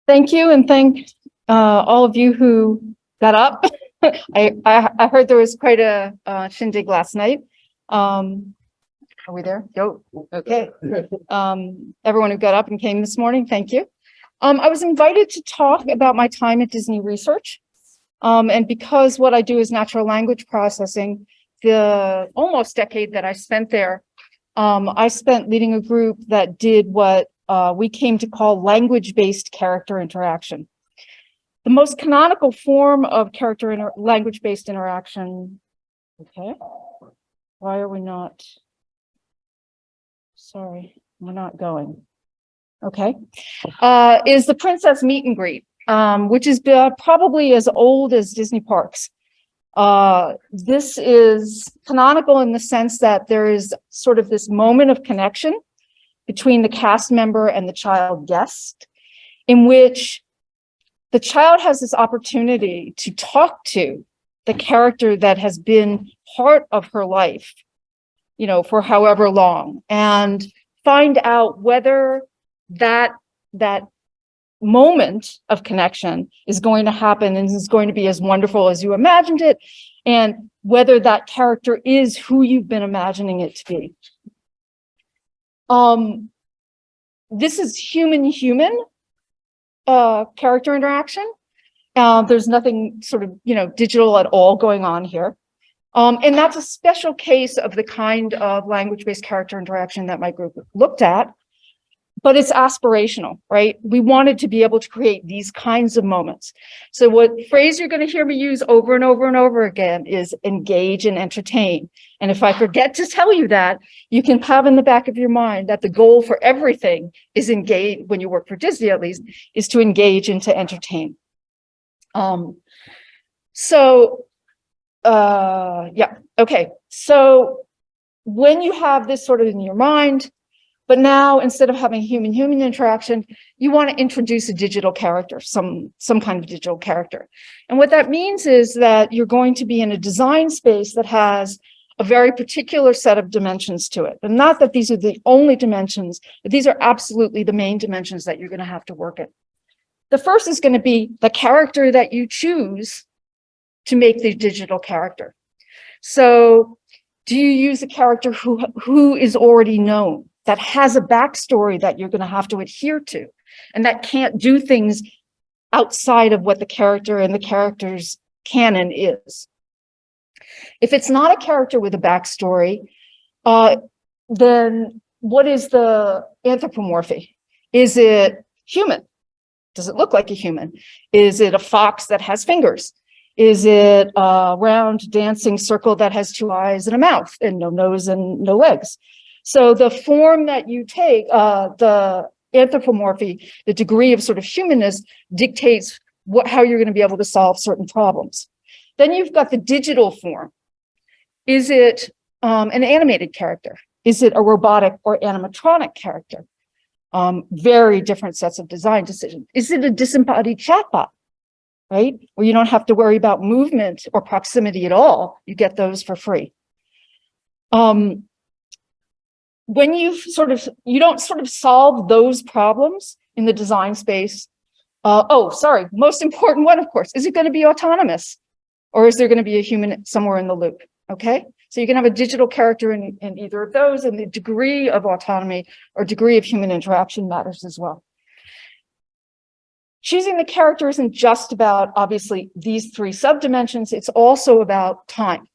Thank you, and thank all of you who got up. I heard there was quite a shindig last night. Are we there? Yo, okay. Everyone who got up and came this morning, thank you. I was invited to talk about my time at Disney Research. And because what I do is natural language processing, the almost decade that I spent there, I spent leading a group that did what we came to call language-based character interaction. The most canonical form of language-based interaction, okay, why are we not, sorry, we're not going, okay, is the princess meet and greet, which is probably as old as Disney parks. This is canonical in the sense that there is sort of this moment of connection between the cast member and the child guest, in which the child has this opportunity to talk to the character that has been part of her life, you know, for however long, and find out whether that moment of connection is going to happen and is going to be as wonderful as you imagined it, and whether that character is who you've been imagining it to be. This is human-human character interaction. There's nothing sort of, you know, digital at all going on here. And that's a special case of the kind of language-based character interaction that my group looked at, but it's aspirational, right? We wanted to be able to create these kinds of moments. So what phrase you're going to hear me use over and over and over again is engage and entertain. And if I forget to tell you that, you can have in the back of your mind that the goal for everything is engage, when you work for Disney at least, is to engage and to entertain. Yeah, okay. So when you have this sort of in your mind, but now instead of having human-human interaction, you want to introduce a digital character, some kind of digital character. And what that means is that you're going to be in a design space that has a very particular set of dimensions to it. And not that these are the only dimensions, but these are absolutely the main dimensions that you're going to have to work at. The first is going to be the character that you choose to make the digital character. So do you use a character who is already known, that has a backstory that you're going to have to adhere to, and that can't do things outside of what the character and the character's canon is? If it's not a character with a backstory, then what is the anthropomorphy? Is it human? Does it look like a human? Is it a fox that has fingers? Is it a round dancing circle that has two eyes and a mouth and no nose and no legs? So the form that you take, the anthropomorphy, the degree of sort of humanness dictates how you're going to be able to solve certain problems. Then you've got the digital form. Is it an animated character? Is it a robotic or animatronic character? Very different sets of design decisions. Is it a disembodied chatbot, right? Where you don't have to worry about movement or proximity at all. You get those for free. When you don't sort of solve those problems in the design space. Most important one, of course, is it going to be autonomous, or is there going to be a human somewhere in the loop? Okay, so you can have a digital character in either of those, and the degree of autonomy or degree of human interaction matters as well. Choosing the character isn't just about, obviously, these three subdimensions. It's also about time.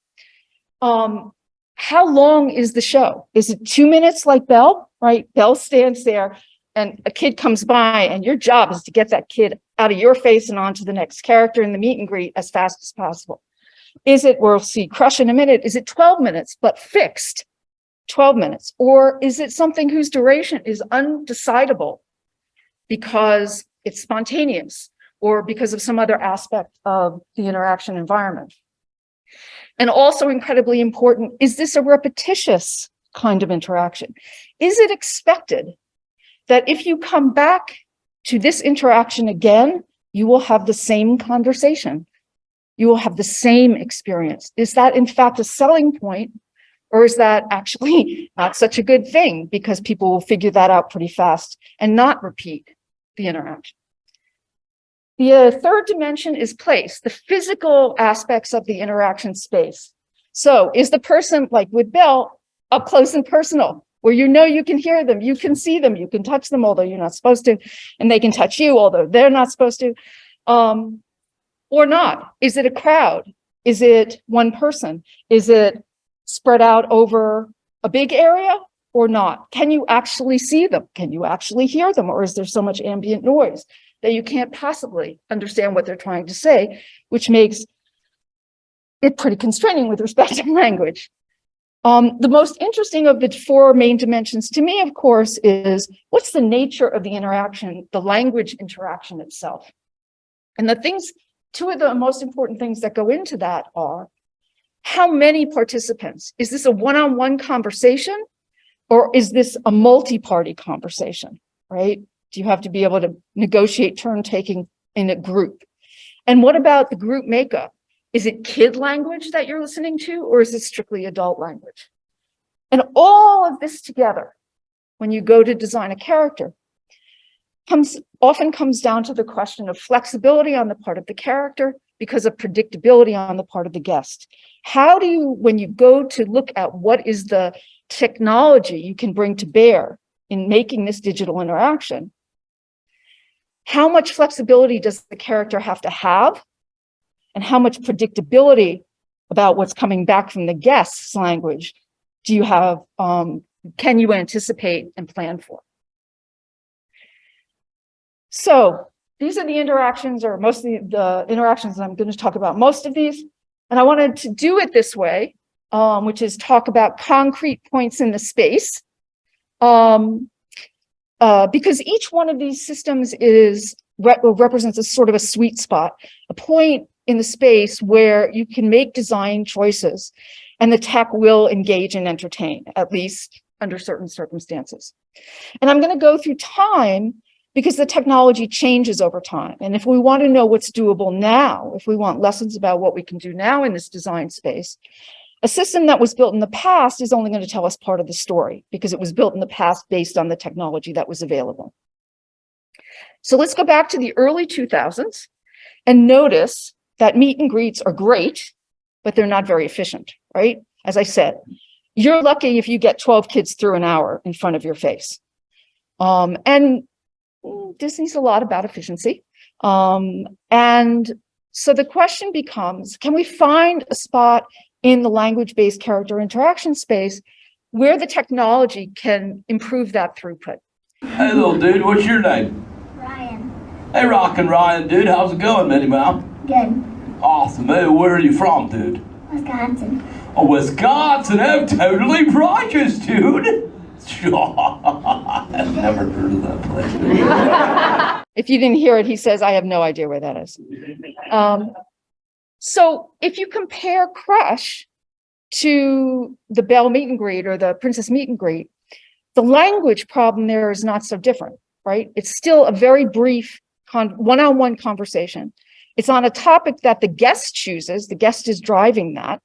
How long is the show? Is it 2 minutes like Belle, right? Belle stands there and a kid comes by and your job is to get that kid out of your face and onto the next character in the meet and greet as fast as possible. Is it, we'll see Crush in a minute, is it 12 minutes, but fixed 12 minutes? Or is it something whose duration is undecidable because it's spontaneous or because of some other aspect of the interaction environment? And also incredibly important, is this a repetitious kind of interaction? Is it expected that if you come back to this interaction again, you will have the same conversation? You will have the same experience? Is that in fact a selling point, or is that actually not such a good thing because people will figure that out pretty fast and not repeat the interaction? The third dimension is place, the physical aspects of the interaction space. So is the person, like with Belle, up close and personal, where you know you can hear them, you can see them, you can touch them, although you're not supposed to, and they can touch you, although they're not supposed to, or not? Is it a crowd? Is it one person? Is it spread out over a big area or not? Can you actually see them? Can you actually hear them? Or is there so much ambient noise that you can't possibly understand what they're trying to say, which makes it pretty constraining with respect to language. The most interesting of the four main dimensions to me, of course, is what's the nature of the interaction, the language interaction itself. And two of the most important things that go into that are how many participants? Is this a one-on-one conversation or is this a multi-party conversation, right? Do you have to be able to negotiate turn-taking in a group? And what about the group makeup? Is it kid language that you're listening to, or is it strictly adult language? And all of this together, when you go to design a character, often comes down to the question of flexibility on the part of the character because of predictability on the part of the guest. How do you, when you go to look at what is the technology you can bring to bear in making this digital interaction, how much flexibility does the character have to have? And how much predictability about what's coming back from the guest's language do you have, can you anticipate and plan for? So these are the interactions, or mostly the interactions I'm going to talk about most of these. And I wanted to do it this way, which is talk about concrete points in the space. Because each one of these systems represents a sort of a sweet spot, a point in the space where you can make design choices and the tech will engage and entertain, at least under certain circumstances. And I'm going to go through time because the technology changes over time. And if we want to know what's doable now, if we want lessons about what we can do now in this design space, a system that was built in the past is only going to tell us part of the story because it was built in the past based on the technology that was available. So let's go back to the early 2000s and notice that meet and greets are great, but they're not very efficient, right? As I said, you're lucky if you get 12 kids through an hour in front of your face. And Disney's a lot about efficiency. And so the question becomes, can we find a spot in the language-based character interaction space where the technology can improve that throughput? Hey, little dude, what's your name? Ryan. Hey, Rockin' Ryan, dude, how's it going, Minnie Mouse? Good. Awesome. Hey, where are you from, dude? Wisconsin. Oh, Wisconsin. I'm totally righteous, dude. I've never heard of that place. If you didn't hear it, he says, I have no idea where that is. So if you compare Crush to the Belle meet and greet or the Princess meet and greet, the language problem there is not so different, right? It's still a very brief one-on-one conversation. It's on a topic that the guest chooses. The guest is driving that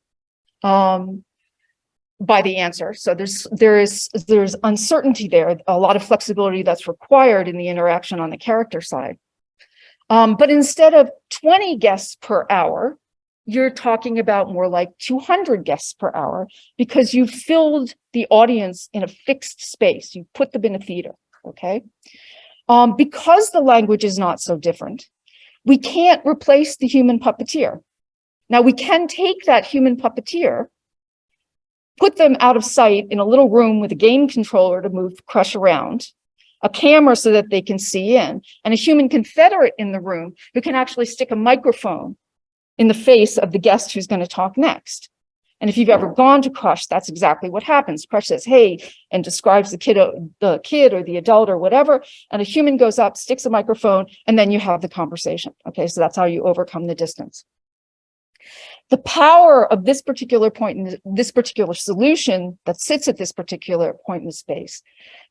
by the answer. So there's uncertainty there, a lot of flexibility that's required in the interaction on the character side. But instead of 20 guests per hour, you're talking about more like 200 guests per hour because you've filled the audience in a fixed space. You put them in a theater, okay? Because the language is not so different, we can't replace the human puppeteer. Now, we can take that human puppeteer, put them out of sight in a little room with a game controller to move Crush around, a camera so that they can see in, and a human confederate in the room who can actually stick a microphone in the face of the guest who's going to talk next. And if you've ever gone to Crush, that's exactly what happens. Crush says, hey, and describes the kid or the adult or whatever, and a human goes up, sticks a microphone, and then you have the conversation. Okay, so that's how you overcome the distance. The power of this particular point in this particular solution that sits at this particular point in the space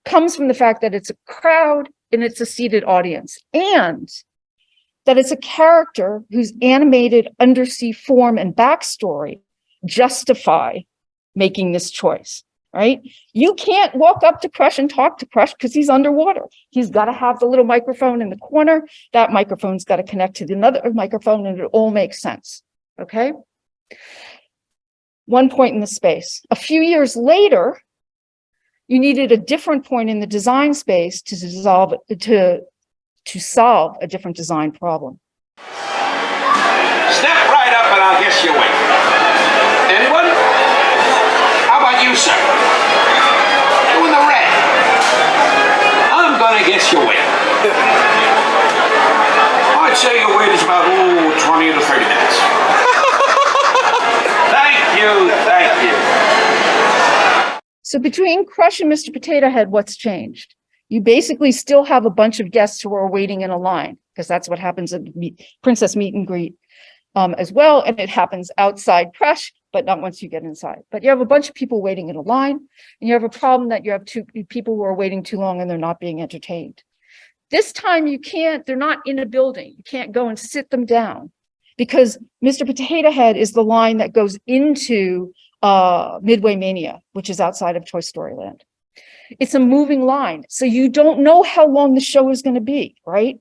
comes from the fact that it's a crowd and it's a seated audience, and that it's a character whose animated undersea form and backstory justify making this choice, right? You can't walk up to Crush and talk to Crush because he's underwater. He's got to have the little microphone in the corner. That microphone's got to connect to another microphone, and it all makes sense, okay? One point in the space. A few years later, you needed a different point in the design space to solve a different design problem. Step right up and I'll guess your weight. Anyone? How about you, sir? You in the red. I'm gonna guess your weight. I'd say your weight is about 20 to 30 minutes. Thank you. So between Crush and Mr. Potato Head, what's changed? You basically still have a bunch of guests who are waiting in a line, because that's what happens at Princess Meet and Greet as well. And it happens outside Crush, but not once you get inside. But you have a bunch of people waiting in a line, and you have a problem that you have two people who are waiting too long and they're not being entertained. This time you can't, they're not in a building. You can't go and sit them down, because Mr. Potato Head is the line that goes into Midway Mania, which is outside of Toy Story Land. It's a moving line, so you don't know how long the show is going to be, right?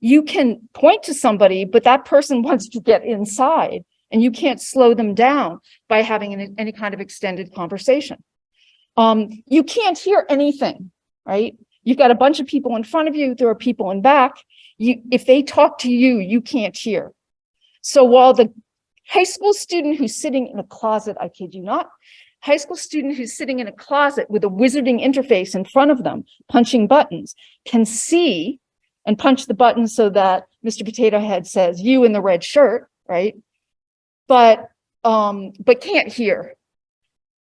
You can point to somebody, but that person wants to get inside, and you can't slow them down by having any kind of extended conversation. You can't hear anything, right? You've got a bunch of people in front of you. There are people in back. If they talk to you, you can't hear. So while the high school student who's sitting in a closet, I kid you not, high school student who's sitting in a closet with a wizarding interface in front of them, punching buttons, can see and punch the button so that Mr. Potato Head says, "You in the red shirt," right? But can't hear.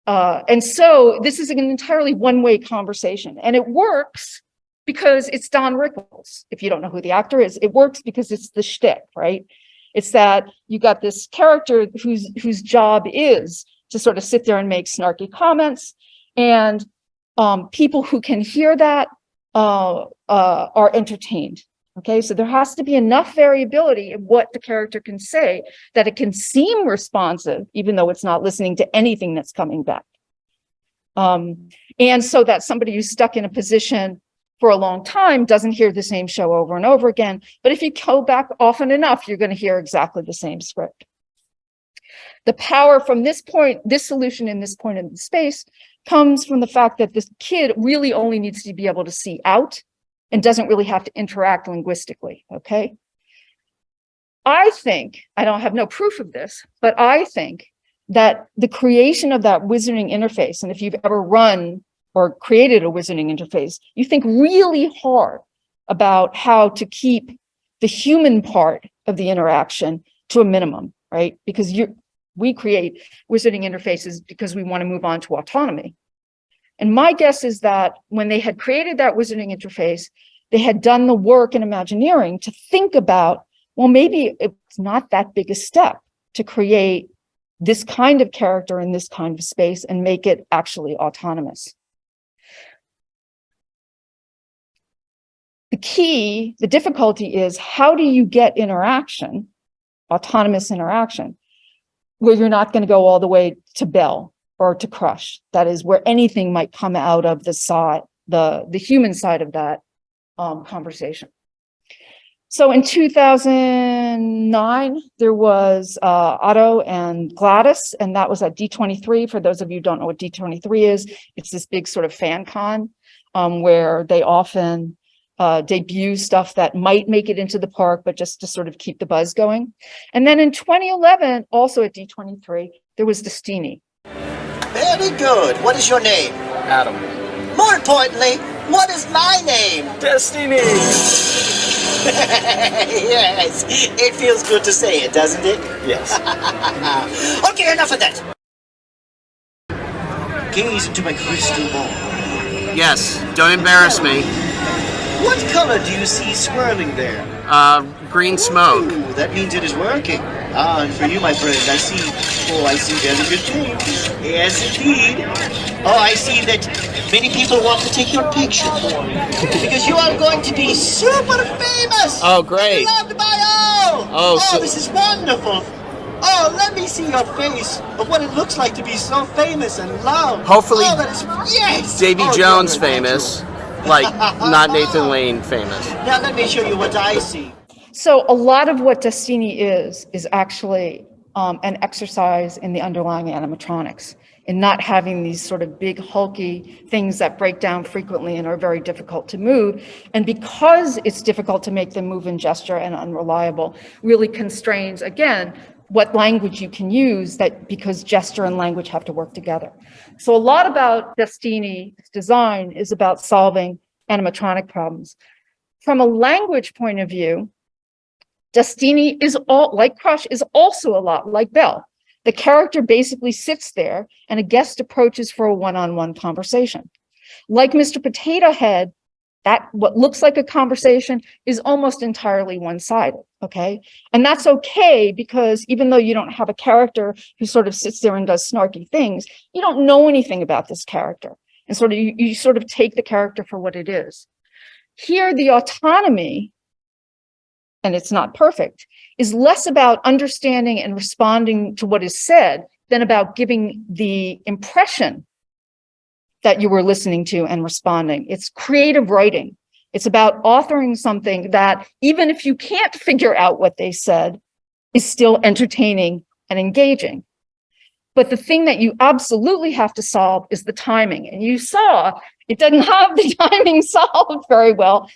And so this is an entirely one-way conversation, and it works because it's Don Rickles. If you don't know who the actor is, it works because it's the shtick, right? It's that you got this character whose job is to sort of sit there and make snarky comments, and people who can hear that are entertained. Okay, so there has to be enough variability in what the character can say that it can seem responsive, even though it's not listening to anything that's coming back. And so that somebody who's stuck in a position for a long time doesn't hear the same show over and over again. But if you go back often enough, you're going to hear exactly the same script. The power from this point, this solution in this point in the space, comes from the fact that this kid really only needs to be able to see out and doesn't really have to interact linguistically, okay? I think, I don't have no proof of this, but I think that the creation of that wizarding interface, and if you've ever run or created a wizarding interface, you think really hard about how to keep the human part of the interaction to a minimum, right? Because we create wizarding interfaces because we want to move on to autonomy. And my guess is that when they had created that wizarding interface, they had done the work in Imagineering to think about, well, maybe it's not that big a step to create this kind of character in this kind of space and make it actually autonomous. The difficulty is, how do you get interaction, autonomous interaction, where you're not going to go all the way to Belle or to Crush? That is where anything might come out of the side, the human side of that conversation. So in 2009, there was Otto and Gladys, and that was at D23. For those of you who don't know what D23 is, it's this big sort of fan con where they often debut stuff that might make it into the park, but just to sort of keep the buzz going. And then in 2011, also at D23, there was Destini. Very good. What is your name? Adam. More importantly, what is my name? Destini! Yes, it feels good to say it, doesn't it? Yes. Okay, enough of that. Gaze into my crystal ball. Yes, don't embarrass me. What color do you see swirling there? Green smoke. Ooh, that means it is working. Ah, and for you, my friend, I see very good things. Yes, indeed. Oh, I see that many people want to take your picture. Because you are going to be super famous. Oh, great. Loved by all. Oh, so this is wonderful. Oh, let me see your face of what it looks like to be so famous and loved. Hopefully, oh, that is, yes. Davy Oh, Jones you're good, famous, like not Nathan Lane famous. Now let me show you what I see. So a lot of what Destini is actually an exercise in the underlying animatronics, in not having these sort of big hulky things that break down frequently and are very difficult to move. And because it's difficult to make them move in gesture and unreliable, really constrains, again, what language you can use, that because gesture and language have to work together. So a lot about Destini's design is about solving animatronic problems. From a language point of view, Destini is like Crush is also a lot like Belle. The character basically sits there and a guest approaches for a one-on-one conversation. Like Mr. Potato Head, that what looks like a conversation is almost entirely one-sided, okay? And that's okay, because even though you don't have a character who sort of sits there and does snarky things, you don't know anything about this character. And sort of you sort of take the character for what it is. Here, the autonomy, and it's not perfect, is less about understanding and responding to what is said than about giving the impression that you were listening to and responding. It's creative writing. It's about authoring something that, even if you can't figure out what they said, is still entertaining and engaging. But the thing that you absolutely have to solve is the timing. And you saw it doesn't have the timing solved very well.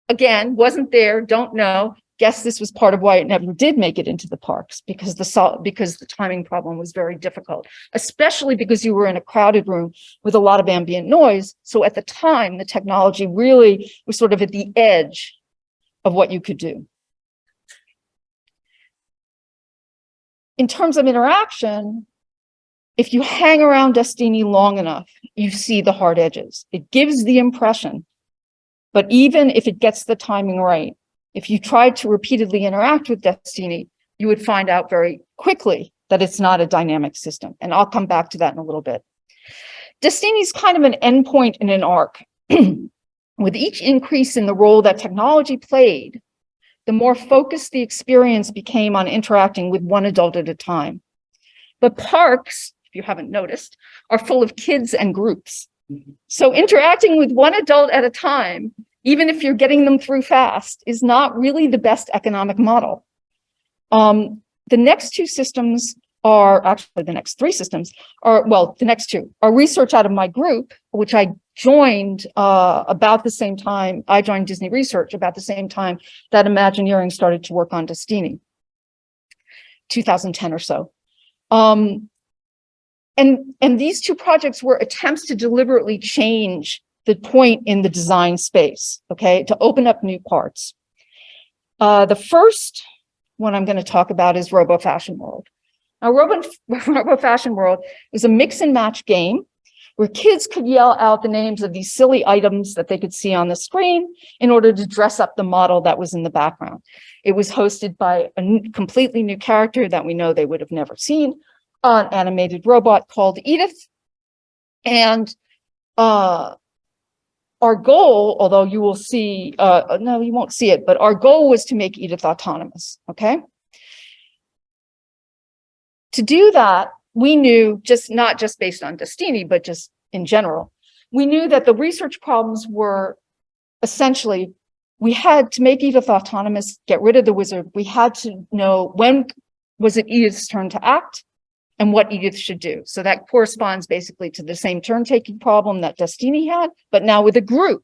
Again, wasn't there, don't know. Guess this was part of why it never did make it into the parks, because the timing problem was very difficult, especially because you were in a crowded room with a lot of ambient noise. So at the time, the technology really was sort of at the edge of what you could do. In terms of interaction, if you hang around Destini long enough, you see the hard edges. It gives the impression. But even if it gets the timing right, if you tried to repeatedly interact with Destini, you would find out very quickly that it's not a dynamic system. And I'll come back to that in a little bit. Destini is kind of an endpoint in an arc. With each increase in the role that technology played, the more focused the experience became on interacting with one adult at a time. But parks, if you haven't noticed, are full of kids and groups. So interacting with one adult at a time, even if you're getting them through fast, is not really the best economic model. The next two systems are, actually the next three systems are, well, the next two are research out of my group, which I joined about the same time. I joined Disney Research about the same time that Imagineering started to work on Destini, 2010 or so. And these two projects were attempts to deliberately change the point in the design space, okay, to open up new parts. The first one I'm going to talk about is Robo Fashion World. Now, Robo Fashion World is a mix and match game where kids could yell out the names of these silly items that they could see on the screen in order to dress up the model that was in the background. It was hosted by a completely new character that we know they would have never seen, an animated robot called Edith. And our goal, although you will see, no, you won't see it, but our goal was to make Edith autonomous, okay? To do that, we knew, not just based on Destini, but just in general, we knew that the research problems were essentially, we had to make Edith autonomous, get rid of the wizard. We had to know when was it Edith's turn to act and what Edith should do. So that corresponds basically to the same turn-taking problem that Destini had, but now with a group,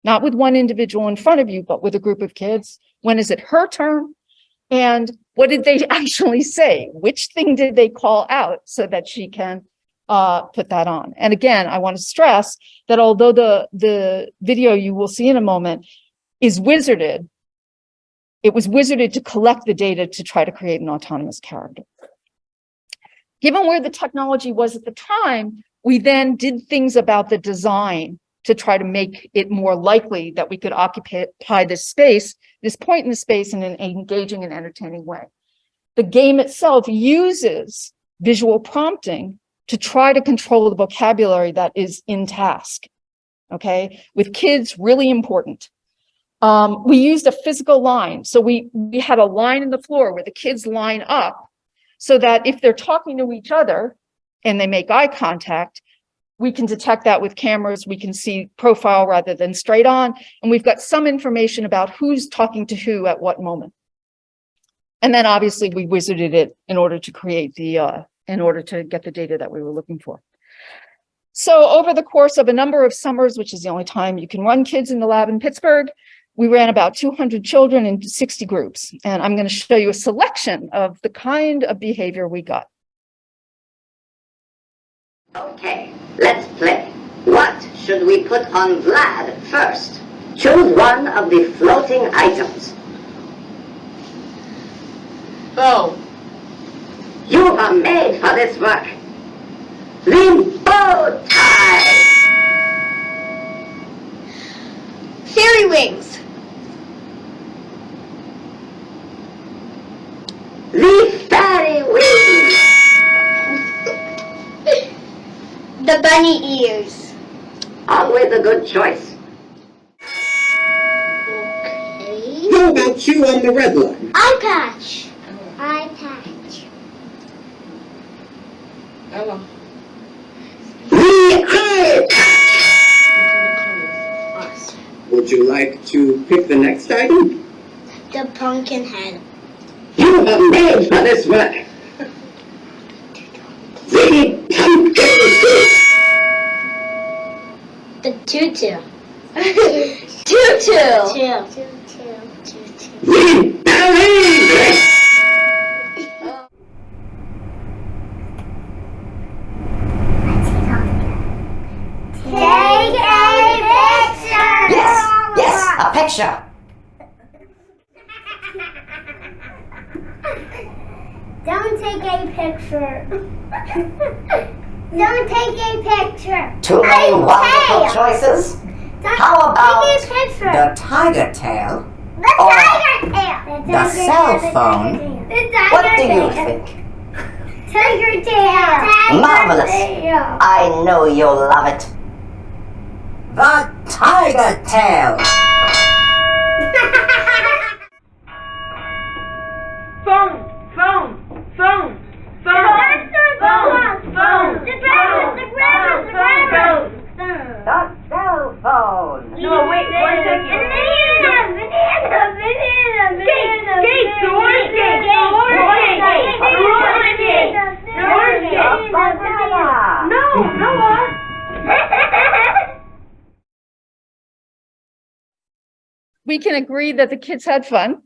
not with one individual in front of you, but with a group of kids. When is it her turn? And what did they actually say? Which thing did they call out so that she can put that on? And again, I want to stress that although the video you will see in a moment is wizarded, it was wizarded to collect the data to try to create an autonomous character. Given where the technology was at the time, we then did things about the design to try to make it more likely that we could occupy this space, this point in the space, in an engaging and entertaining way. The game itself uses visual prompting to try to control the vocabulary that is in task, okay? With kids, really important. We used a physical line. So we had a line in the floor where the kids line up so that if they're talking to each other and they make eye contact, we can detect that with cameras. We can see profile rather than straight on. And we've got some information about who's talking to who at what moment. And then obviously we wizarded it in order to create the, in order to get the data that we were looking for. So over the course of a number of summers, which is the only time you can run kids in the lab in Pittsburgh, we ran about 200 children into 60 groups. And I'm going to show you a selection of the kind of behavior we got. Okay, let's play. What should we put on Vlad first? Choose one of the floating items. Bow. You are made for this work. The bow tie. Fairy wings. The fairy wings. The bunny ears. Always a good choice. Okay. How about you on the red line? Eye patch. Eye patch. Ella. The eye patch. Would you like to pick the next item? The pumpkin head. You are made for this work. The pumpkin suit. The tutu. Tutu. The ballet dress. Take a picture. Yes, a picture. Don't take a picture. Don't take a picture. Too many wonderful choices. How about take a picture? the tiger tail? The or tiger tail. the cell phone? What do you think? Tiger tail. Marvelous. Tail. I know you'll love it. The tiger tail. Phone. The cell phone. No, wait, 1 second. We can agree that the kids had fun.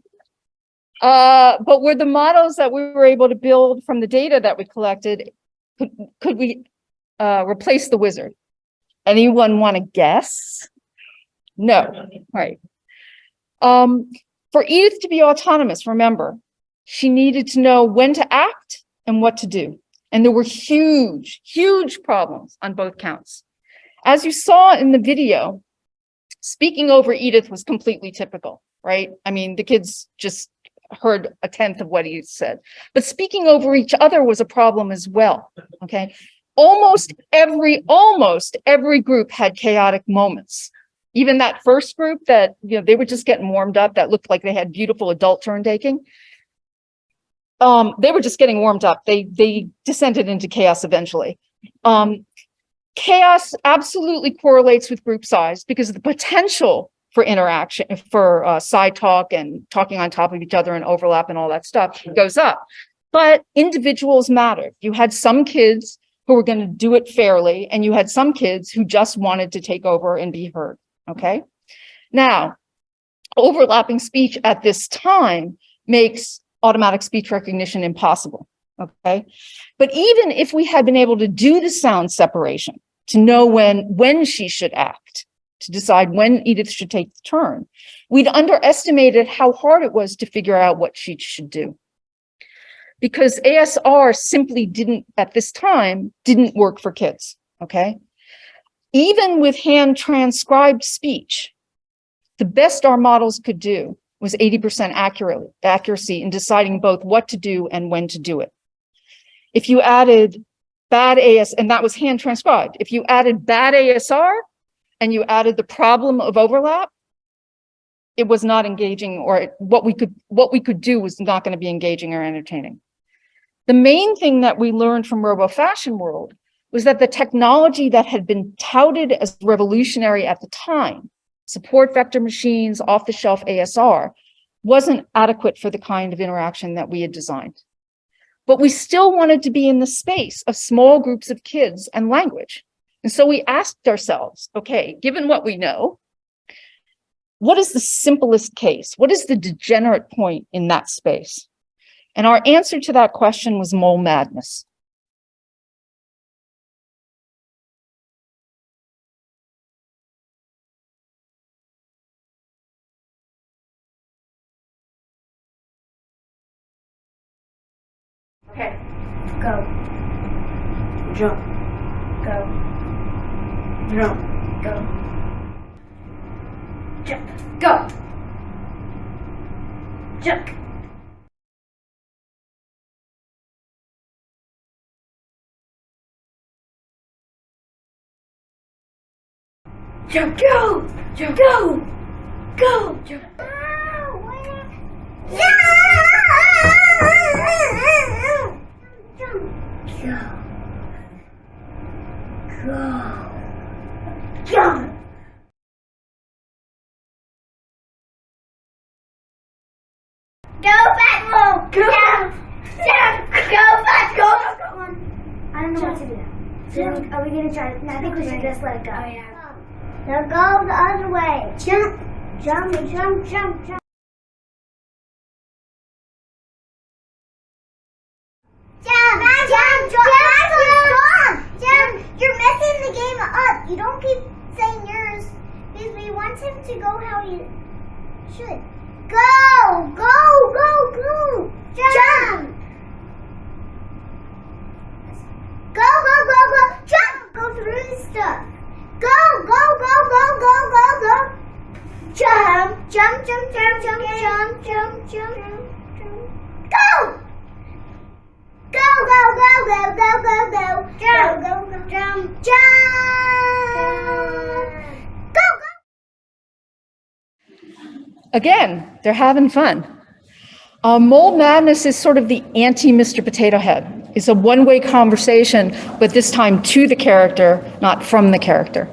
But were the models that we were able to build from the data that we collected, could we replace the wizard? Anyone want to guess? No, right. For Edith to be autonomous, remember, she needed to know when to act and what to do. And there were huge, huge problems on both counts. As you saw in the video, speaking over Edith was completely typical, right? I mean, the kids just heard a tenth of what he said, but speaking over each other was a problem as well, okay? Almost every group had chaotic moments. Even that first group that, you know, they were just getting warmed up, that looked like they had beautiful adult turn taking. They were just getting warmed up. They descended into chaos eventually. Chaos absolutely correlates with group size because the potential for interaction, for side talk and talking on top of each other and overlap and all that stuff goes up. But individuals matter. You had some kids who were going to do it fairly, and you had some kids who just wanted to take over and be heard, okay? Now, overlapping speech at this time makes automatic speech recognition impossible, okay? But even if we had been able to do the sound separation, to know when she should act, to decide when Edith should take the turn, we'd underestimated how hard it was to figure out what she should do. Because ASR simply didn't, at this time, didn't work for kids, okay? Even with hand transcribed speech, the best our models could do was 80% accuracy in deciding both what to do and when to do it. If you added bad AS, and that was hand transcribed, if you added bad ASR and you added the problem of overlap, it was not engaging, or what we could do was not going to be engaging or entertaining. The main thing that we learned from Robo Fashion World was that the technology that had been touted as revolutionary at the time, support vector machines, off-the-shelf ASR, wasn't adequate for the kind of interaction that we had designed. But we still wanted to be in the space of small groups of kids and language. And so we asked ourselves, okay, given what we know, what is the simplest case? What is the degenerate point in that space? And our answer to that question was mole madness. Okay. Go. Jump. Go. Jump. Go. Jump. Go. Jump. Jump. Go. Jump. Go. Go. Jump. Jump. Go fat mole. Go. Jump. Go fat. Go. I don't know what to do now. So are we gonna try? No, I think we should just let it go. Oh yeah. Now go the other way. Jump. Jump. Jump. Jump. Jump. Jump, jump, jump. You're messing the game up. You don't keep saying yours because we want him to go how he should. Go, go, go, go. Jump. Go, go, go, go. Jump. Go through the stuff. Go, go, go, go, go, go, go. Jump, jump, jump, jump, jump, jump, jump, jump, jump. Go. Go, go, go, go, go, go, go. Jump, go, go, jump, jump. Go, go. Again, they're having fun. Mole madness is sort of the anti-Mr. Potato Head. It's a one-way conversation, but this time to the character, not from the character.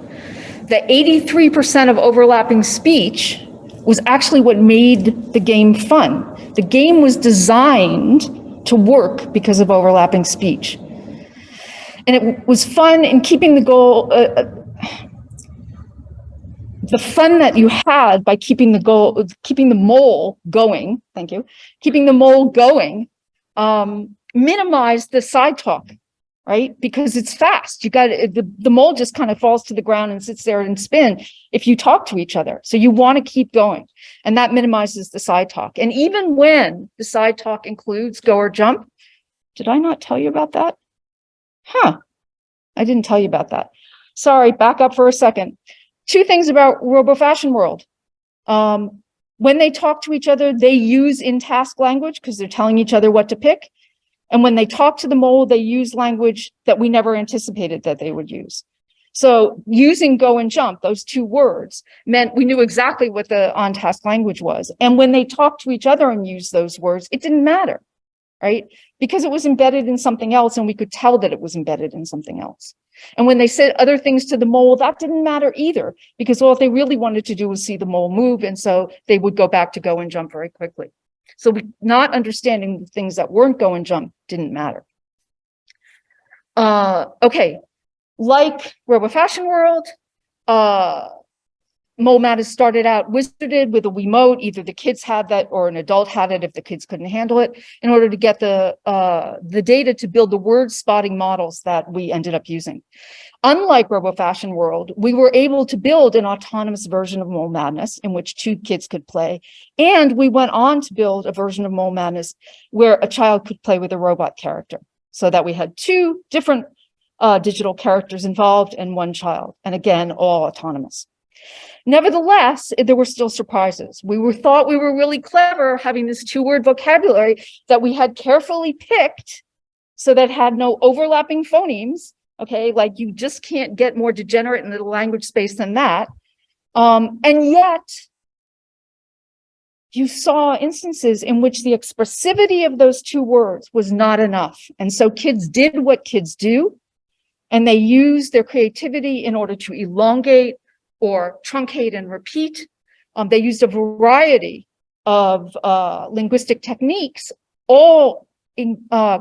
The 83% of overlapping speech was actually what made the game fun. The game was designed to work because of overlapping speech. And it was fun in keeping the goal, the fun that you had by keeping the mole going, thank you, keeping the mole going, minimized the side talk, right? Because it's fast. You got the mole just kind of falls to the ground and sits there and spin if you talk to each other. So you want to keep going, and that minimizes the side talk. And even when the side talk includes go or jump, did I not tell you about that? Huh, I didn't tell you about that. Sorry, back up for a second. Two things about Robo Fashion World. When they talk to each other, they use in-task language because they're telling each other what to pick. And when they talk to the mole, they use language that we never anticipated that they would use. So using go and jump, those two words, meant we knew exactly what the on-task language was. And when they talked to each other and used those words, it didn't matter, right? Because it was embedded in something else, and we could tell that it was embedded in something else. And when they said other things to the mole, that didn't matter either, because all they really wanted to do was see the mole move. And so they would go back to go and jump very quickly. So not understanding the things that weren't go and jump didn't matter. Okay, like Robo Fashion World, Mole Madness started out wizarded with a Wiimote. Either the kids had that or an adult had it if the kids couldn't handle it, in order to get the data to build the word spotting models that we ended up using. Unlike Robo Fashion World, we were able to build an autonomous version of Mole Madness in which two kids could play. And we went on to build a version of Mole Madness where a child could play with a robot character, so that we had two different digital characters involved and one child. And again, all autonomous. Nevertheless, there were still surprises. We thought we were really clever having this two-word vocabulary that we had carefully picked so that had no overlapping phonemes. Okay, like you just can't get more degenerate into the language space than that. And yet, you saw instances in which the expressivity of those two words was not enough. And so kids did what kids do, and they used their creativity in order to elongate or truncate and repeat. They used a variety of linguistic techniques, all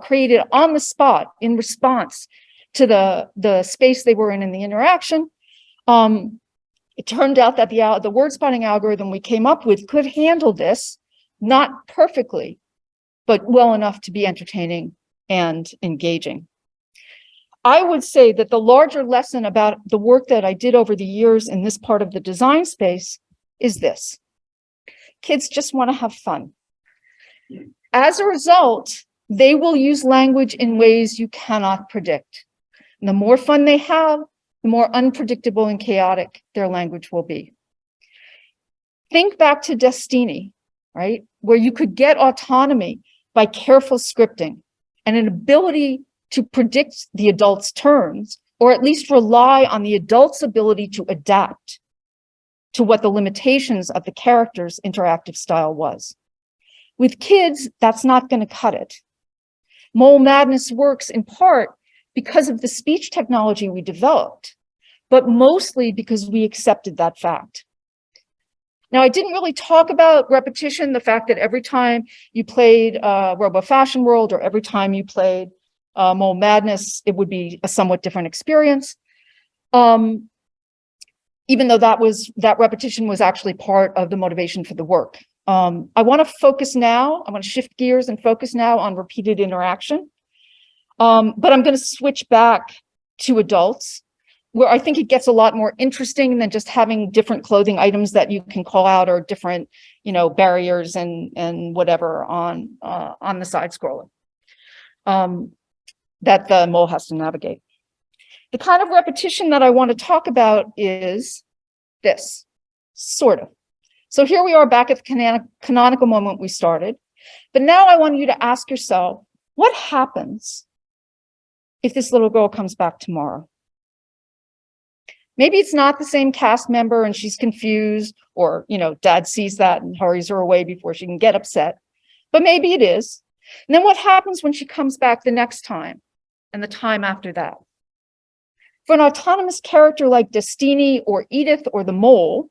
created on the spot in response to the space they were in the interaction. It turned out that the word spotting algorithm we came up with could handle this, not perfectly, but well enough to be entertaining and engaging. I would say that the larger lesson about the work that I did over the years in this part of the design space is this: kids just want to have fun. As a result, they will use language in ways you cannot predict. And the more fun they have, the more unpredictable and chaotic their language will be. Think back to Destini, right? Where you could get autonomy by careful scripting and an ability to predict the adult's turns, or at least rely on the adult's ability to adapt to what the limitations of the character's interactive style was. With kids, that's not going to cut it. Mole Madness works in part because of the speech technology we developed, but mostly because we accepted that fact. Now, I didn't really talk about repetition, the fact that every time you played Robo Fashion World or every time you played Mole Madness, it would be a somewhat different experience. Even though that repetition was actually part of the motivation for the work. I want to focus now, I want to shift gears and focus now on repeated interaction. But I'm going to switch back to adults, where I think it gets a lot more interesting than just having different clothing items that you can call out, or different, barriers and whatever on the side scroller that the mole has to navigate. The kind of repetition that I want to talk about is this, sort of. So here we are back at the canonical moment we started, but now I want you to ask yourself, what happens if this little girl comes back tomorrow? Maybe it's not the same cast member and she's confused, or, dad sees that and hurries her away before she can get upset, but maybe it is. And then what happens when she comes back the next time and the time after that? For an autonomous character like Destini or Edith or the mole,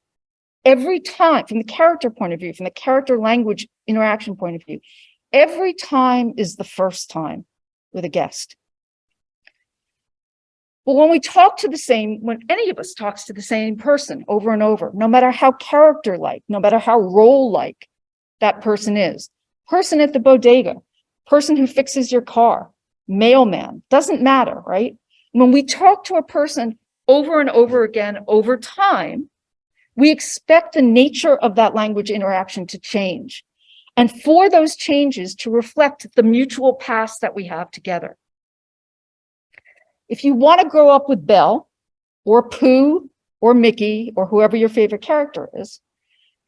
every time, from the character point of view, from the character language interaction point of view, every time is the first time with a guest. But when any of us talks to the same person over and over, no matter how character-like, no matter how role-like that person is, person at the bodega, person who fixes your car, mailman, doesn't matter, right? When we talk to a person over and over again over time, we expect the nature of that language interaction to change, and for those changes to reflect the mutual past that we have together. If you want to grow up with Belle or Pooh or Mickey or whoever your favorite character is,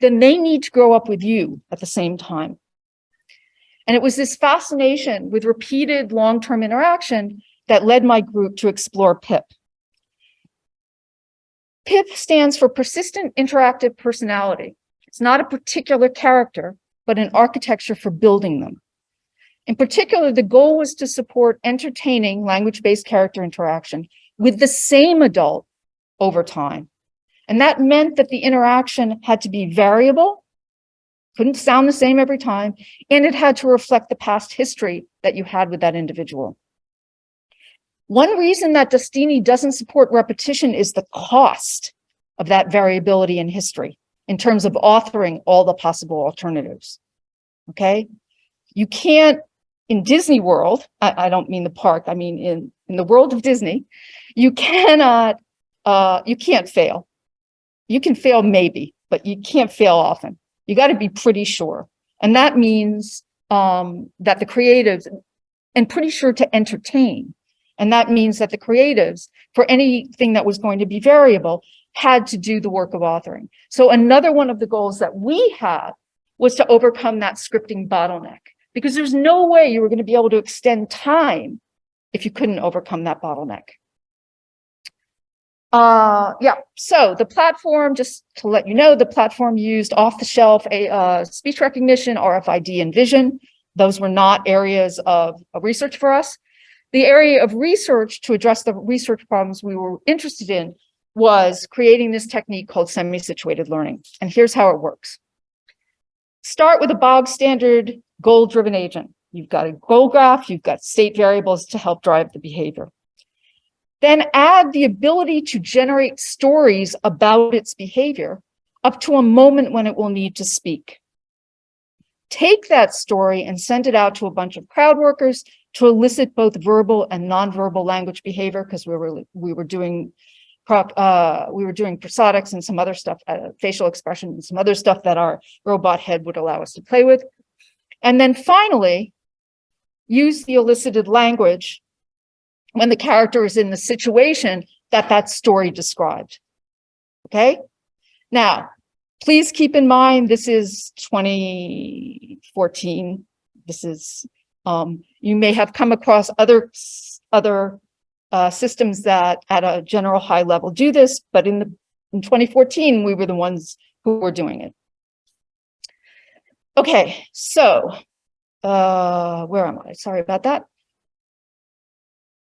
then they need to grow up with you at the same time. And it was this fascination with repeated long-term interaction that led my group to explore PIP. PIP stands for Persistent Interactive Personality. It's not a particular character, but an architecture for building them. In particular, the goal was to support entertaining language-based character interaction with the same adult over time. And that meant that the interaction had to be variable, couldn't sound the same every time, and it had to reflect the past history that you had with that individual. One reason that Destini doesn't support repetition is the cost of that variability in history in terms of authoring all the possible alternatives, okay? You can't, in Disney World, I don't mean the park, I mean in the world of Disney, you can't fail. You can fail maybe, but you can't fail often. You got to be pretty sure. And that means that the creatives, and pretty sure to entertain. And that means that the creatives, for anything that was going to be variable, had to do the work of authoring. So another one of the goals that we had was to overcome that scripting bottleneck, because there's no way you were going to be able to extend time if you couldn't overcome that bottleneck. Yeah, so the platform, just to let you know, the platform used off-the-shelf speech recognition, RFID, and vision. Those were not areas of research for us. The area of research to address the research problems we were interested in was creating this technique called semi-situated learning. And here's how it works. Start with a bog standard goal-driven agent. You've got a goal graph, you've got state variables to help drive the behavior. Then add the ability to generate stories about its behavior up to a moment when it will need to speak. Take that story and send it out to a bunch of crowd workers to elicit both verbal and nonverbal language behavior, because we were doing prosodics and some other stuff, facial expression and some other stuff that our robot head would allow us to play with. And then finally, use the elicited language when the character is in the situation that story described. Okay? Now, please keep in mind, this is 2014. This is, you may have come across other systems that at a general high level do this, but in 2014, we were the ones who were doing it. Okay, so where am I? Sorry about that.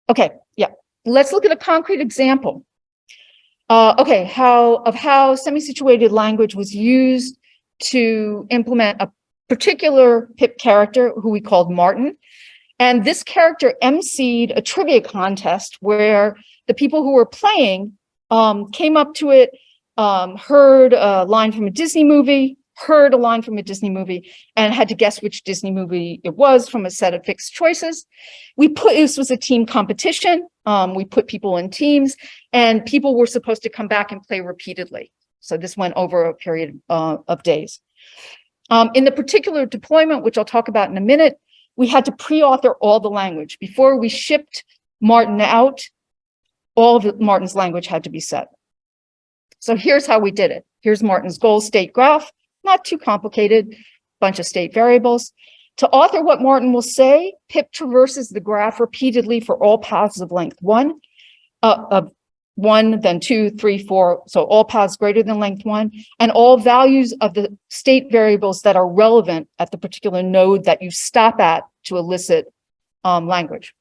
Okay, yeah, let's look at a concrete example. Okay, how semi-situated language was used to implement a particular PIP character who we called Martin. And this character emceed a trivia contest where the people who were playing came up to it, heard a line from a Disney movie, and had to guess which Disney movie it was from a set of fixed choices. This was a team competition. We put people in teams, and people were supposed to come back and play repeatedly. So this went over a period of days. In the particular deployment, which I'll talk about in a minute, we had to pre-author all the language. Before we shipped Martin out, all of Martin's language had to be set. So here's how we did it. Here's Martin's goal state graph. Not too complicated, bunch of state variables. To author what Martin will say, PIP traverses the graph repeatedly for all paths of length 1, then 2, 3, 4, so all paths greater than length 1, and all values of the state variables that are relevant at the particular node that you stop at to elicit language.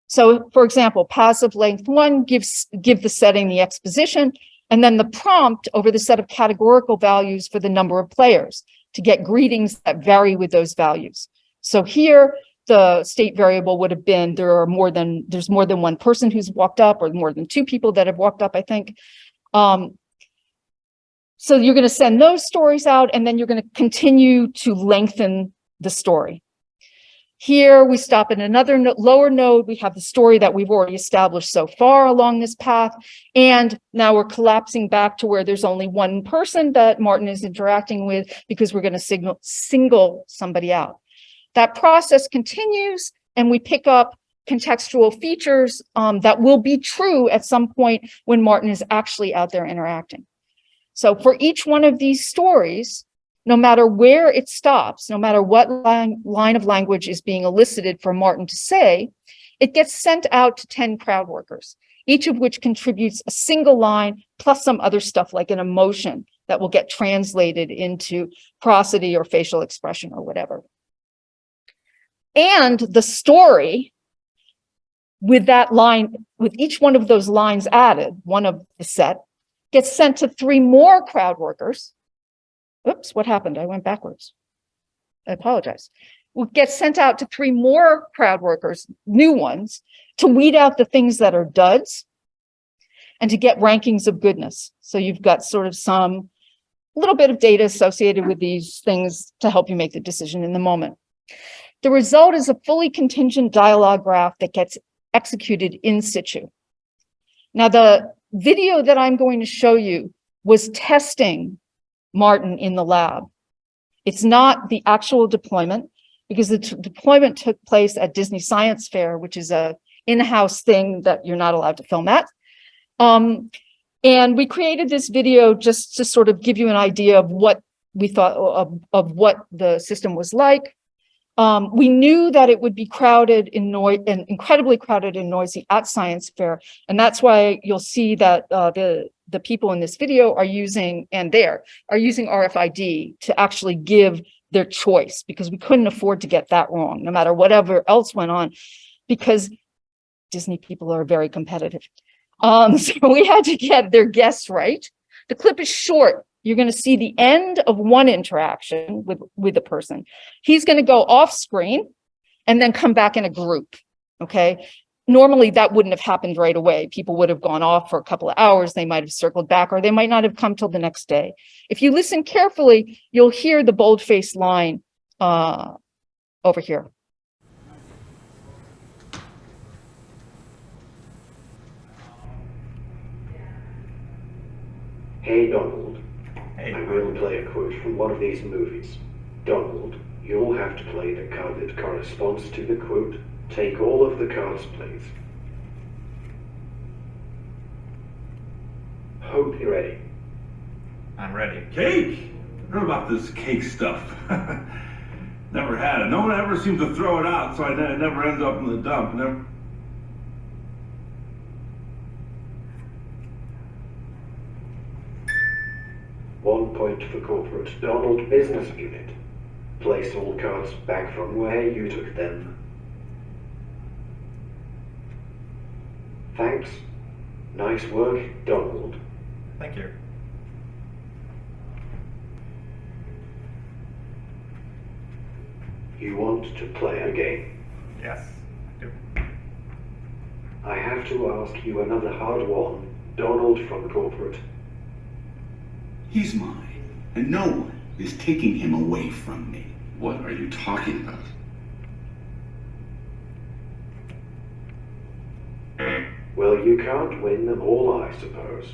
So, for example, paths of length 1 give the setting the exposition, and then the prompt over the set of categorical values for the number of players to get greetings that vary with those values. So here, the state variable would have been there's more than one person who's walked up, or more than 2 people that have walked up, I think. So you're going to send those stories out, and then you're going to continue to lengthen the story. Here we stop at another lower node. We have the story that we've already established so far along this path. And now we're collapsing back to where there's only one person that Martin is interacting with, because we're going to single somebody out. That process continues, and we pick up contextual features that will be true at some point when Martin is actually out there interacting. So for each one of these stories, no matter where it stops, no matter what line of language is being elicited for Martin to say, it gets sent out to 10 crowd workers, each of which contributes a single line plus some other stuff like an emotion that will get translated into prosody or facial expression or whatever. And the story with that line, with each one of those lines added, one of the set, gets sent to 3 more crowd workers. Oops, what happened? I went backwards. I apologize. Will get sent out to 3 more crowd workers, new ones, to weed out the things that are duds and to get rankings of goodness. So you've got sort of some little bit of data associated with these things to help you make the decision in the moment. The result is a fully contingent dialogue graph that gets executed in situ. Now, the video that I'm going to show you was testing Martin in the lab. It's not the actual deployment, because the deployment took place at Disney Science Fair, which is a in-house thing that you're not allowed to film at. And we created this video just to sort of give you an idea of what we thought of what the system was like. We knew that it would be crowded and incredibly crowded and noisy at Science Fair. And that's why you'll see that the people in this video are using RFID to actually give their choice, because we couldn't afford to get that wrong, no matter whatever else went on, because Disney people are very competitive. So we had to get their guess right. The clip is short. You're going to see the end of one interaction with the person. He's going to go off screen and then come back in a group. Okay. Normally that wouldn't have happened right away. People would have gone off for a couple of hours. They might have circled back, or they might not have come till the next day. If you listen carefully, you'll hear the bold-faced line over here. Hey Donald, I'm going to play a quote from one of these movies. Donald, you'll have to play the card that corresponds to the quote. Take all of the cards, please. Hope you're ready. I'm ready. Cake? I heard about this cake stuff. Never had it. No one ever seems to throw it out, so it never ends up in the dump. Never. One point for corporate. Donald business unit. Place all cards back from where you took them. Thanks. Nice work, Donald. Thank you. You want to play a game? Yes, I do. I have to ask you another hard one. Donald from corporate. He's mine, and no one is taking him away from me. What are you talking about? Well, you can't win them all, I suppose.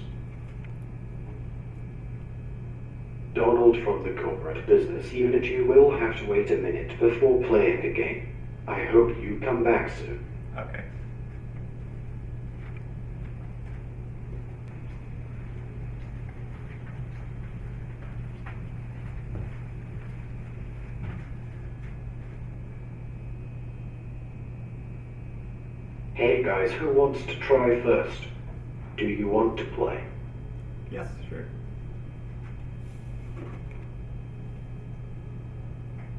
Donald from the corporate business unit, you will have to wait a minute before playing a game. I hope you come back soon. Okay. Hey guys, who wants to try first? Do you want to play? Yes, sure.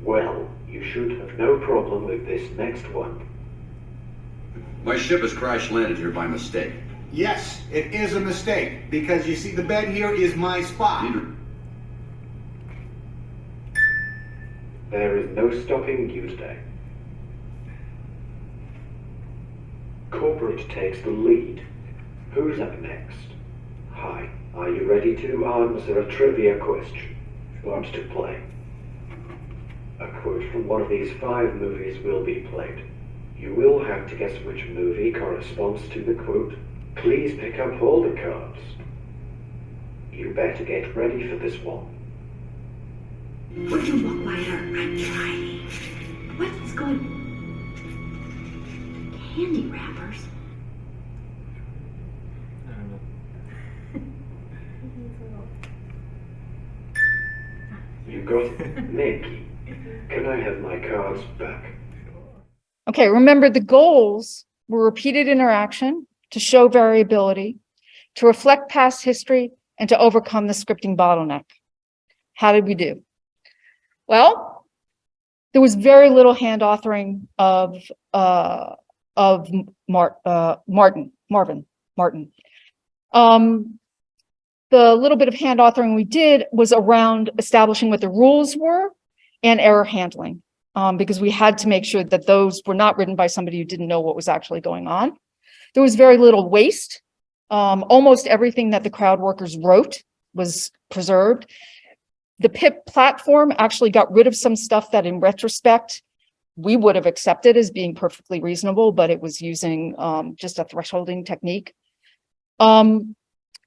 Well, you should have no problem with this next one. My ship has crash landed here by mistake. Yes, it is a mistake, because you see the bed here is my spot. There is no stopping you today. Corporate takes the lead. Who's up next? Hi, are you ready to answer a trivia question? Want to play? A quote from one of these 5 movies will be played. You will have to guess which movie corresponds to the quote. Please pick up all the cards. You better get ready for this one. Would you look lighter? I'm trying. What's going... Candy wrappers? You got it, Nicky. Can I have my cards back? Okay, remember the goals were repeated interaction to show variability, to reflect past history, and to overcome the scripting bottleneck. How did we do? Well, there was very little hand authoring of Martin. The little bit of hand authoring we did was around establishing what the rules were and error handling, because we had to make sure that those were not written by somebody who didn't know what was actually going on. There was very little waste. Almost everything that the crowd workers wrote was preserved. The PIP platform actually got rid of some stuff that in retrospect, we would have accepted as being perfectly reasonable, but it was using just a thresholding technique.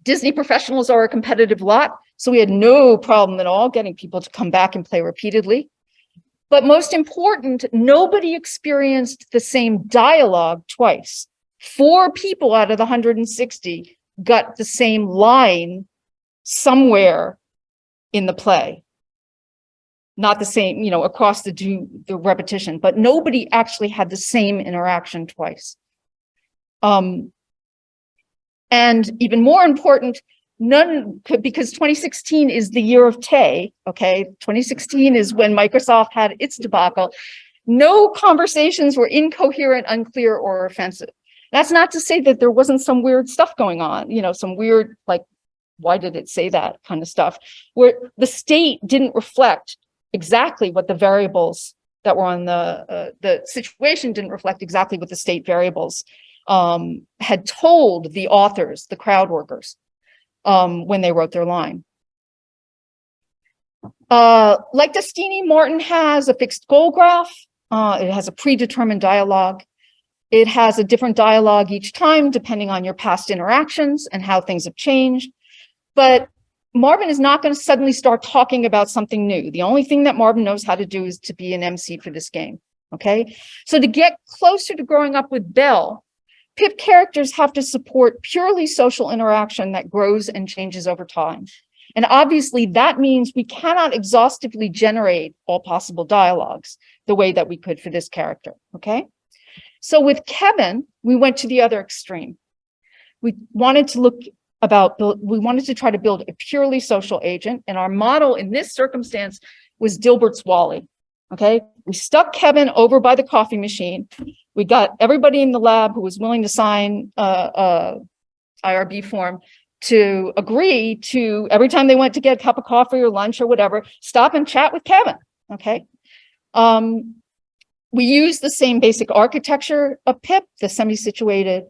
Disney professionals are a competitive lot, so we had no problem at all getting people to come back and play repeatedly. But most important, nobody experienced the same dialogue twice. 4 people out of the 160 got the same line somewhere in the play. not the same, across the repetition, but nobody actually had the same interaction twice. And even more important, because 2016 is the year of Tay, okay? 2016 is when Microsoft had its debacle. No conversations were incoherent, unclear, or offensive. That's not to say that there wasn't some weird stuff going on, some weird, like, why did it say that kind of stuff, where the state didn't reflect exactly what the variables that were on the situation didn't reflect exactly what the state variables had told the authors, the crowd workers, when they wrote their line. Like Destini, Martin has a fixed goal graph. It has a predetermined dialogue. It has a different dialogue each time, depending on your past interactions and how things have changed. But Marvin is not going to suddenly start talking about something new. The only thing that Marvin knows how to do is to be an MC for this game, okay? So to get closer to growing up with Belle, PIP characters have to support purely social interaction that grows and changes over time. And obviously that means we cannot exhaustively generate all possible dialogues the way that we could for this character, okay? So with Kevin, we went to the other extreme. We wanted to try to build a purely social agent, and our model in this circumstance was Dilbert's Wally, okay? We stuck Kevin over by the coffee machine. We got everybody in the lab who was willing to sign a IRB form to agree to, every time they went to get a cup of coffee or lunch or whatever, stop and chat with Kevin, okay? We used the same basic architecture of PIP, the semi-situated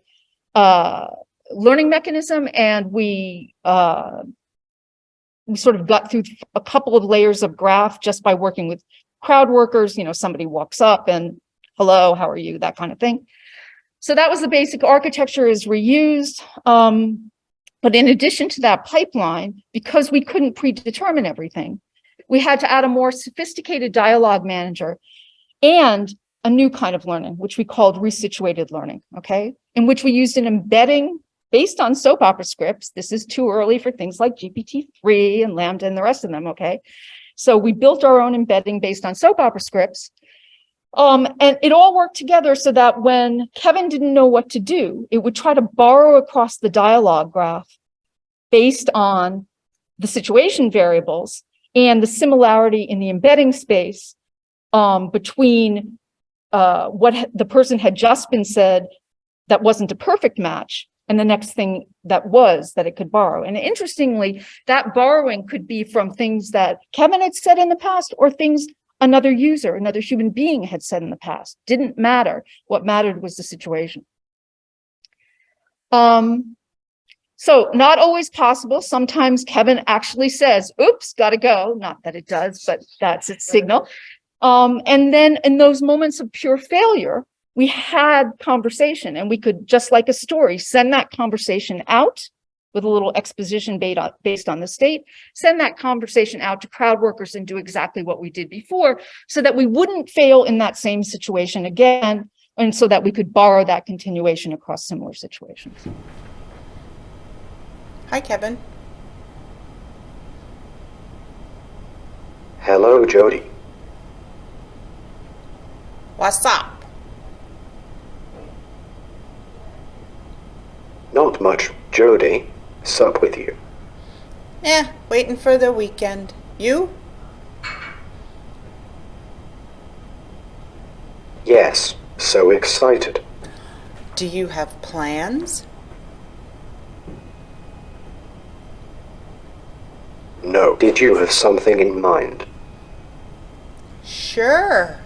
learning mechanism, and we sort of got through a couple of layers of graph just by working with crowd workers. Somebody walks up and, hello, how are you? That kind of thing. So that was the basic architecture is reused. But in addition to that pipeline, because we couldn't predetermine everything, we had to add a more sophisticated dialogue manager and a new kind of learning, which we called resituated learning, okay? In which we used an embedding based on soap opera scripts. This is too early for things like GPT-3 and Lambda and the rest of them, okay? So we built our own embedding based on soap opera scripts. And it all worked together so that when Kevin didn't know what to do, it would try to borrow across the dialogue graph based on the situation variables and the similarity in the embedding space between what the person had just been said that wasn't a perfect match and the next thing that was that it could borrow. And interestingly, that borrowing could be from things that Kevin had said in the past or things another user, another human being had said in the past. Didn't matter. What mattered was the situation. So not always possible. Sometimes Kevin actually says, oops, gotta go. Not that it does, but that's its signal. And then in those moments of pure failure, we had conversation, and we could, just like a story, send that conversation out with a little exposition based on the state, send that conversation out to crowd workers and do exactly what we did before so that we wouldn't fail in that same situation again, and so that we could borrow that continuation across similar situations. Hi, Kevin. Hello, Jody. What's up? Not much, Jody. Sup with you? Waiting for the weekend. You? Yes, so excited. Do you have plans? No. Did you have something in mind? Sure.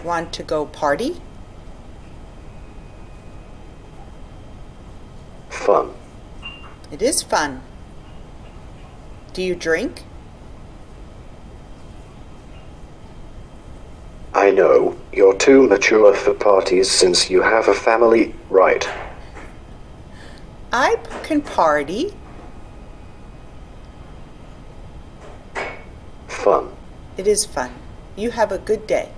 Want to go party? Fun. It is fun. Do you drink? I know, you're too mature for parties since you have a family, right? I can party. Fun. It is fun. You have a good day.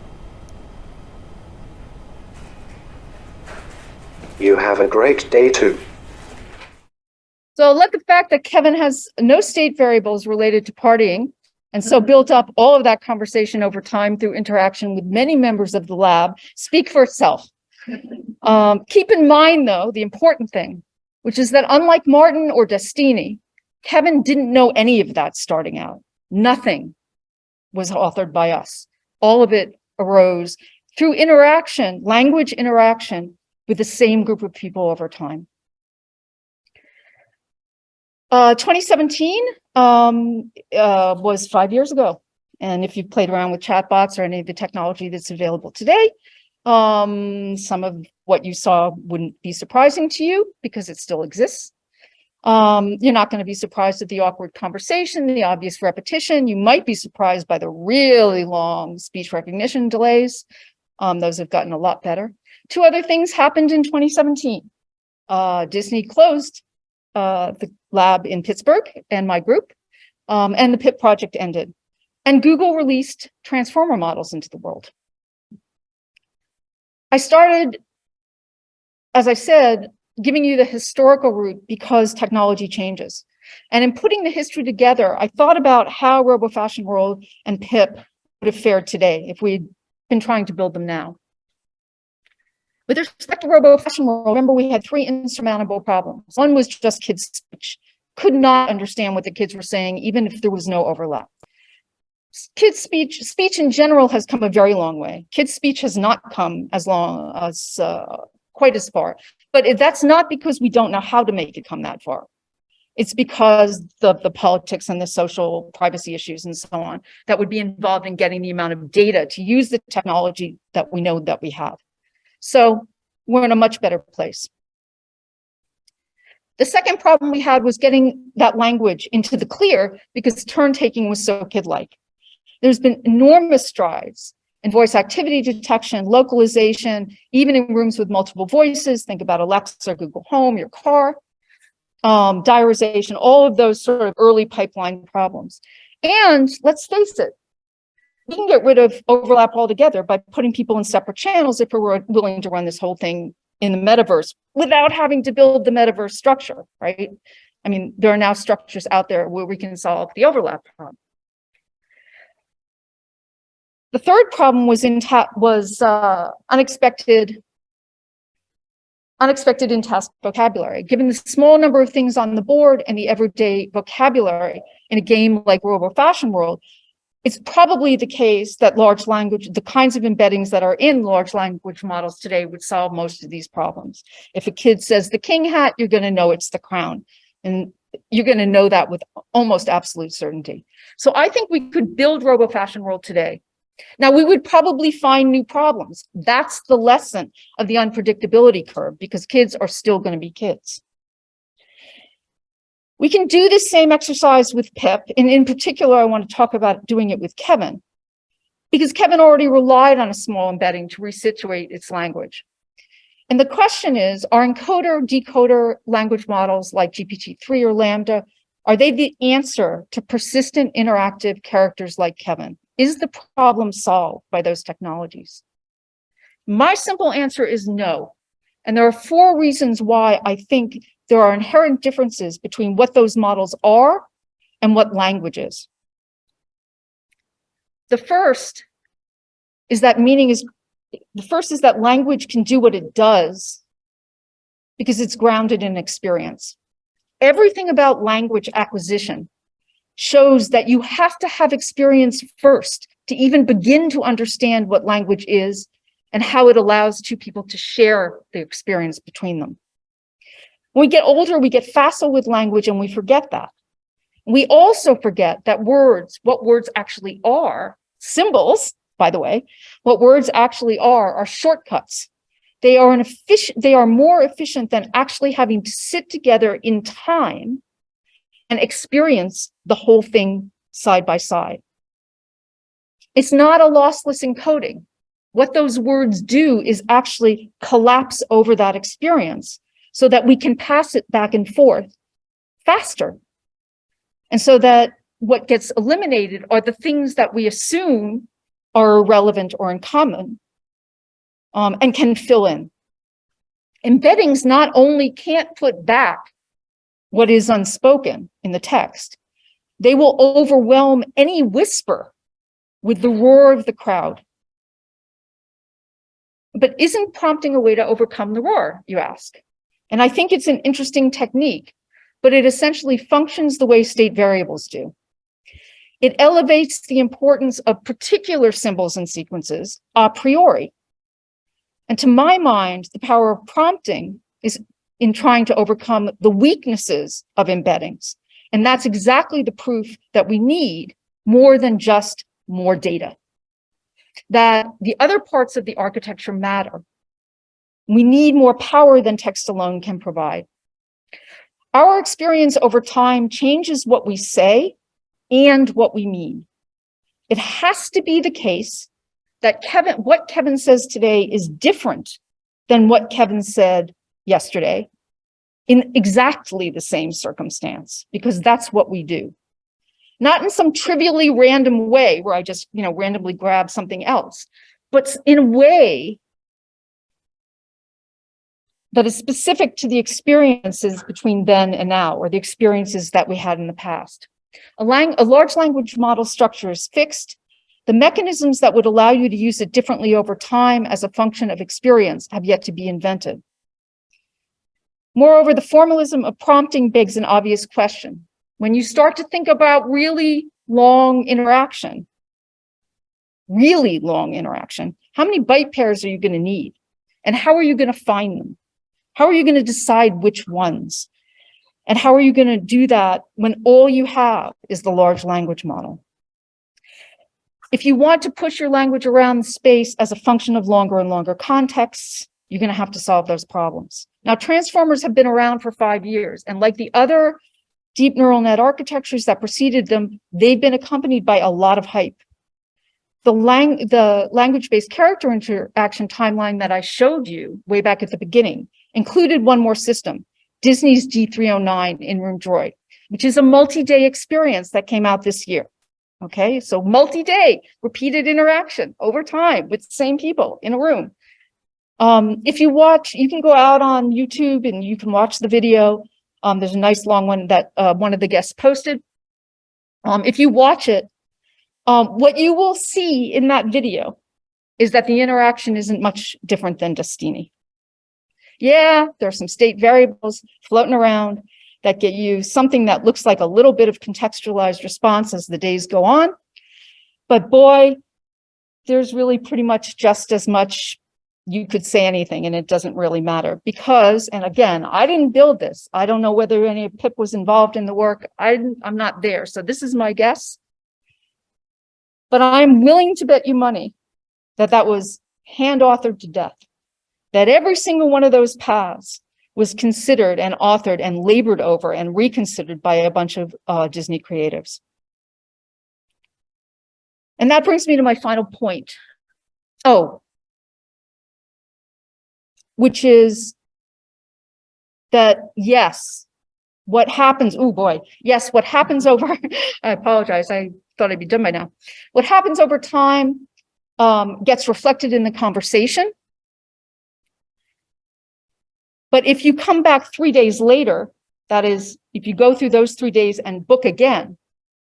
You have a great day too. So let the fact that Kevin has no state variables related to partying And so built up all of that conversation over time through interaction with many members of the lab. Speak for itself. Keep in mind, though, the important thing, which is that unlike Martin or Destini, Kevin didn't know any of that starting out. Nothing was authored by us. All of it arose through interaction, language interaction with the same group of people over time. 2017 was 5 years ago. And if you've played around with chatbots or any of the technology that's available today, some of what you saw wouldn't be surprising to you because it still exists. You're not going to be surprised at the awkward conversation, the obvious repetition. You might be surprised by the really long speech recognition delays. Those have gotten a lot better. Two other things happened in 2017. Disney closed the lab in Pittsburgh and my group, and the PIP project ended. And Google released transformer models into the world. I started, as I said, giving you the historical route because technology changes. And in putting the history together, I thought about how Robo Fashion World and PIP would have fared today if we'd been trying to build them now. With respect to Robo Fashion World, remember we had three insurmountable problems. One was just kids' speech. Could not understand what the kids were saying, even if there was no overlap. Kids' speech in general has come a very long way. Kids' speech has not come as long as, quite as far. But that's not because we don't know how to make it come that far. It's because of the politics and the social privacy issues and so on that would be involved in getting the amount of data to use the technology that we know that we have. So we're in a much better place. The second problem we had was getting that language into the clear because turn taking was so kid-like. There's been enormous strides in voice activity detection, localization, even in rooms with multiple voices. Think about Alexa, Google Home, your car, diarization, all of those sort of early pipeline problems. And let's face it, we can get rid of overlap altogether by putting people in separate channels if we're willing to run this whole thing in the metaverse without having to build the metaverse structure, right? I mean, there are now structures out there where we can solve the overlap problem. The third problem was unexpected in-task vocabulary. Given the small number of things on the board and the everyday vocabulary in a game like Robo Fashion World, it's probably the case that large language, the kinds of embeddings that are in large language models today would solve most of these problems. If a kid says the king hat, you're going to know it's the crown. And you're going to know that with almost absolute certainty. So I think we could build Robo Fashion World today. Now, we would probably find new problems. That's the lesson of the unpredictability curve, because kids are still going to be kids. We can do the same exercise with PIP, and in particular, I want to talk about doing it with Kevin, because Kevin already relied on a small embedding to resituate its language. And the question is, are encoder-decoder language models like GPT-3 or Lambda, are they the answer to persistent interactive characters like Kevin? Is the problem solved by those technologies? My simple answer is no. And there are 4 reasons why I think there are inherent differences between what those models are and what language is. The first is that language can do what it does because it's grounded in experience. Everything about language acquisition shows that you have to have experience first to even begin to understand what language is and how it allows two people to share the experience between them. When we get older, we get facile with language and we forget that. We also forget that words, what words actually are, symbols, by the way, what words actually are shortcuts. They are more efficient than actually having to sit together in time and experience the whole thing side by side. It's not a lossless encoding. What those words do is actually collapse over that experience so that we can pass it back and forth faster. And so that what gets eliminated are the things that we assume are irrelevant or in common, and can fill in. Embeddings not only can't put back what is unspoken in the text, They will overwhelm any whisper with the roar of the crowd. But isn't prompting a way to overcome the roar, you ask? And I think it's an interesting technique, but it essentially functions the way state variables do. It elevates the importance of particular symbols and sequences a priori. And to my mind, the power of prompting is in trying to overcome the weaknesses of embeddings. And that's exactly the proof that we need more than just more data. That the other parts of the architecture matter. We need more power than text alone can provide. Our experience over time changes what we say and what we mean. It has to be the case that what Kevin says today is different than what Kevin said yesterday in exactly the same circumstance, because that's what we do. Not in some trivially random way where I just, randomly grab something else, but in a way that is specific to the experiences between then and now, or the experiences that we had in the past. A large language model structure is fixed. The mechanisms that would allow you to use it differently over time as a function of experience have yet to be invented. Moreover, the formalism of prompting begs an obvious question. When you start to think about really long interaction, how many byte pairs are you going to need? And how are you going to find them? How are you going to decide which ones? And how are you going to do that when all you have is the large language model? If you want to push your language around the space as a function of longer and longer contexts, you're going to have to solve those problems. Now, transformers have been around for 5 years, and like the other deep neural net architectures that preceded them, they've been accompanied by a lot of hype. The language-based character interaction timeline that I showed you way back at the beginning included one more system, Disney's D309 in-room droid, which is a multi-day experience that came out this year. Okay, so multi-day repeated interaction over time with the same people in a room. If you watch, you can go out on YouTube and you can watch the video. There's a nice long one that one of the guests posted. If you watch it, what you will see in that video is that the interaction isn't much different than Destini. Yeah, there are some state variables floating around that get you something that looks like a little bit of contextualized response as the days go on. But boy, there's really pretty much just as much. You could say anything and it doesn't really matter because, and again, I didn't build this. I don't know whether any PIP was involved in the work. I'm not there. So this is my guess. But I'm willing to bet you money that that was hand authored to death, that every single one of those paths was considered and authored and labored over and reconsidered by a bunch of Disney creatives. And that brings me to my final point. Which is that, yes, what happens, what happens over, I apologize, I thought I'd be done by now. What happens over time gets reflected in the conversation. But if you come back 3 days later, that is, if you go through those 3 days and book again,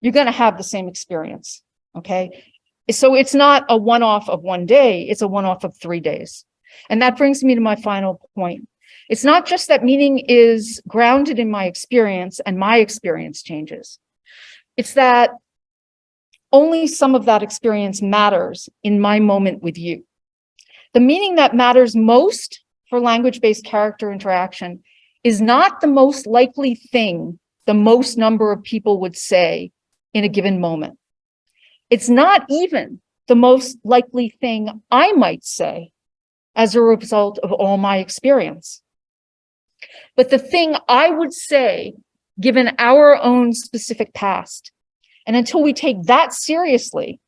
you're going to have the same experience, okay? So it's not a one-off of 1 day, it's a one-off of 3 days. And that brings me to my final point. It's not just that meaning is grounded in my experience and my experience changes. It's that only some of that experience matters in my moment with you. The meaning that matters most for language-based character interaction is not the most likely thing the most number of people would say in a given moment. It's not even the most likely thing I might say as a result of all my experience. But the thing I would say, given our own specific past, and until we take that seriously,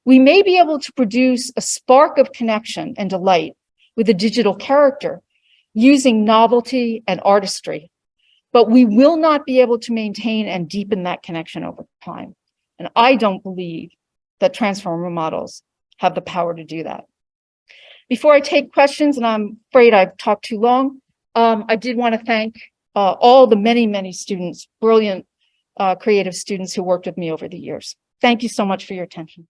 we may be able to produce a spark of connection and delight with a digital character using novelty and artistry, but we will not be able to maintain and deepen that connection over time. And I don't believe that transformer models have the power to do that. Before I take questions, and I'm afraid I've talked too long, I did want to thank all the many, many students, brilliant creative students who worked with me over the years. Thank you so much for your attention.